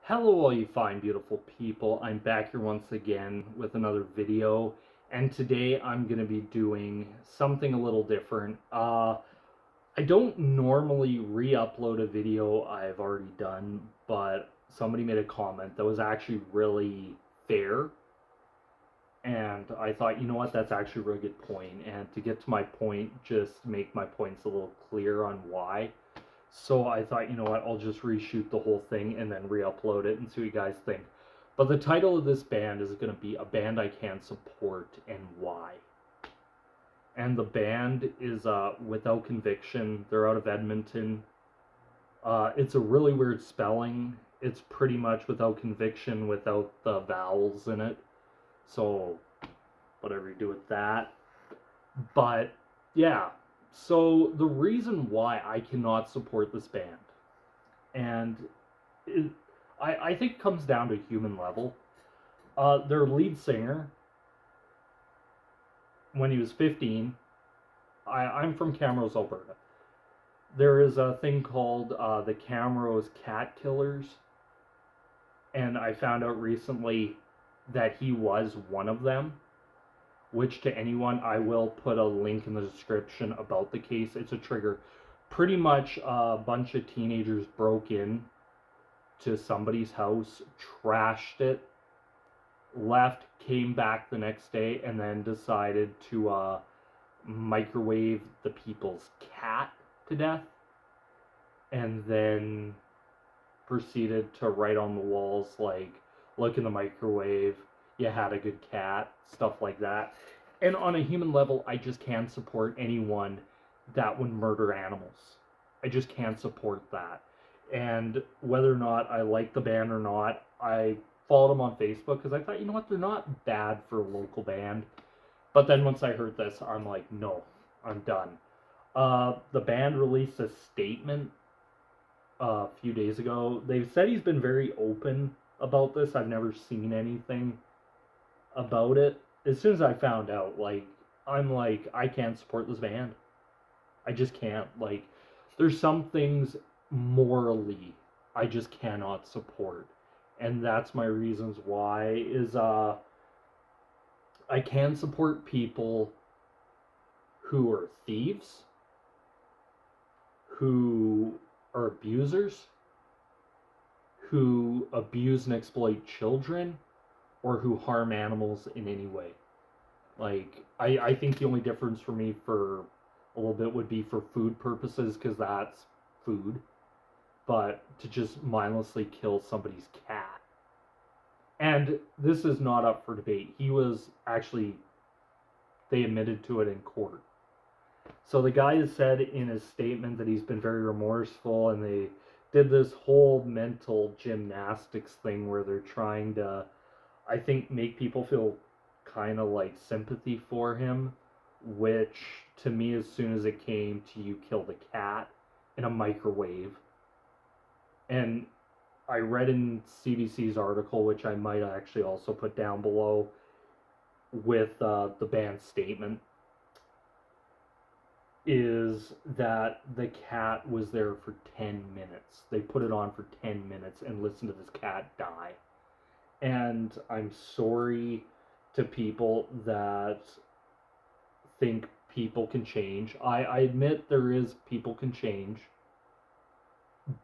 Hello all you fine beautiful people, I'm back here once again with another video, and today I'm going to be doing something a little different. I don't normally re-upload a video I've already done, but somebody made a comment that was actually really fair, and I thought, you know what, that's actually a really good point, and to get to my point, just make my points a little clear on why. So I thought, you know what, I'll just reshoot the whole thing and then re-upload it and see what you guys think. But the title of this band is going to be A Band I Can't Support and Why. And the band is Without Conviction. They're out of Edmonton. It's a really weird spelling. It's pretty much Without Conviction without the vowels in it. So whatever you do with that. But yeah, so the reason why I cannot support this band, and it, I think it comes down to human level. Their lead singer, when he was 15, I'm from Camrose, Alberta. There is a thing called the Camrose Cat Killers, and I found out recently that he was one of them. Which to anyone, I will put a link in the description about the case. It's a trigger. Pretty much a bunch of teenagers broke in to somebody's house, trashed it, left, came back the next day, and then decided to microwave the people's cat to death, and then proceeded to write on the walls, like, look in the microwave, you had a good cat, stuff like that. And on a human level, I just can't support anyone that would murder animals. I just can't support that. And whether or not I like the band or not, I followed them on Facebook because I thought, you know what, they're not bad for a local band. But then once I heard this, I'm like, no, I'm done. The band released a statement a few days ago. They've said he's been very open about this. I've never seen anything about it. As soon as I found out, like, I'm like, I can't support this band. I just can't. Like, there's some things morally I just cannot support. And that's my reasons why is I can support people who are thieves, who are abusers, who abuse and exploit children, or who harm animals in any way. Like, I think the only difference for me for a little bit would be for food purposes, because that's food. But to just mindlessly kill somebody's cat. And this is not up for debate. He was actually, they admitted to it in court. So the guy has said in his statement that he's been very remorseful, and they did this whole mental gymnastics thing where they're trying to, I think, make people feel kind of like sympathy for him, which to me, as soon as it came to you kill the cat in a microwave, and I read in CBC's article, which I might actually also put down below, with the band's statement, is that the cat was there for 10 minutes. They put it on for 10 minutes and listened to this cat die. And I'm sorry to people that think people can change. I admit there is people can change,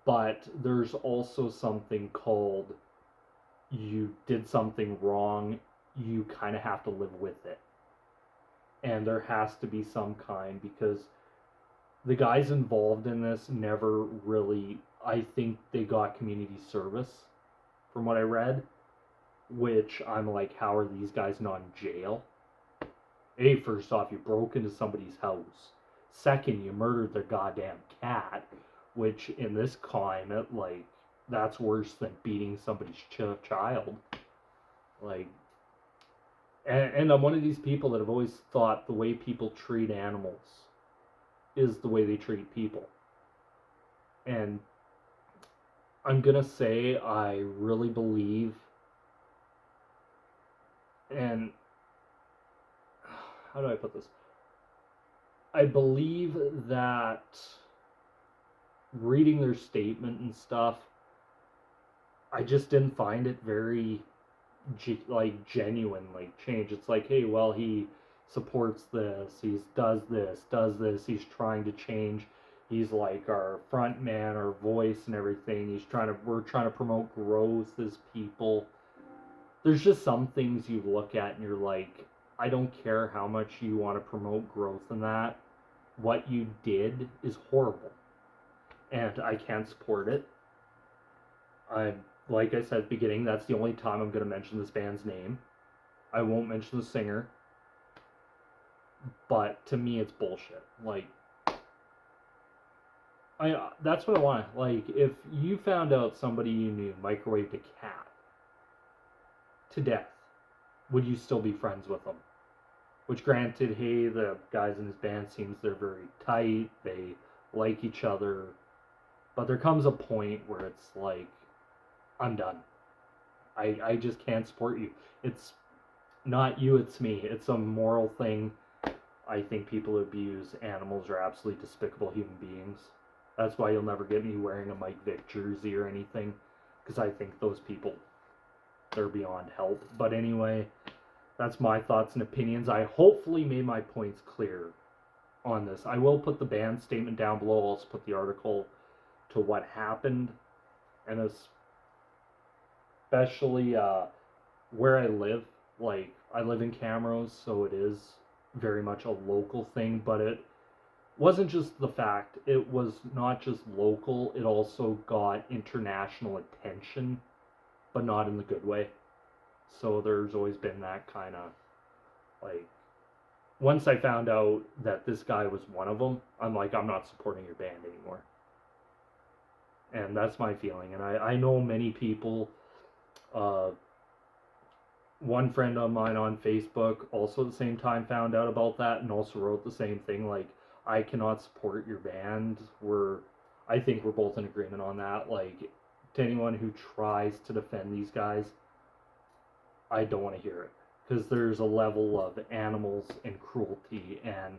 but there's also something called you did something wrong, you kind of have to live with it. And there has to be some kind, because the guys involved in this never really, I think they got community service from what I read, which I'm like, how are these guys not in jail? A, first off, you broke into somebody's house. Second, you murdered their goddamn cat, which in this climate, like, that's worse than beating somebody's child. Like, and I'm one of these people that have always thought the way people treat animals is the way they treat people. And I'm gonna say I really believe, and how do I put this? I believe that reading their statement and stuff, I just didn't find it very like genuine like change. It's like, hey, well, he supports this, he's does this, he's trying to change, he's like our front man, our voice and everything. We're trying to promote growth as people. There's just some things you look at and you're like, I don't care how much you want to promote growth in that, what you did is horrible, and I can't support it. I Like I said at the beginning, that's the only time I'm going to mention this band's name. I won't mention the singer, but to me, it's bullshit. Like, that's what I want. Like, if you found out somebody you knew microwaved a cat to death, would you still be friends with them? Which, granted, hey, the guys in his band seems they're very tight, they like each other, but there comes a point where it's like, I'm done. I just can't support you. It's not you, it's me. It's a moral thing. I think people who abuse animals are absolutely despicable human beings. That's why you'll never get me wearing a Mike Vick jersey or anything, because I think those people, they're beyond help. But anyway, that's my thoughts and opinions. I hopefully made my points clear on this. I will put the band statement down below. I'll also put the article to what happened, and especially where I live. Like, I live in Camrose, so it is very much a local thing, but it wasn't just the fact, it was not just local, it also got international attention, but not in the good way. So there's always been that kind of, like, once I found out that this guy was one of them, I'm like, I'm not supporting your band anymore. And that's my feeling. And I know many people, uh, one friend of mine on Facebook also at the same time found out about that and also wrote the same thing, like, I cannot support your band. I think we're both in agreement on that. Like, to anyone who tries to defend these guys, I don't want to hear it, because there's a level of animals and cruelty, and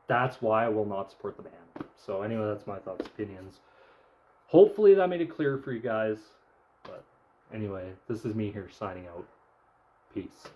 that's why I will not support the band. So anyway, that's my thoughts, opinions. Hopefully that made it clear for you guys. But anyway, this is me here signing out. Peace.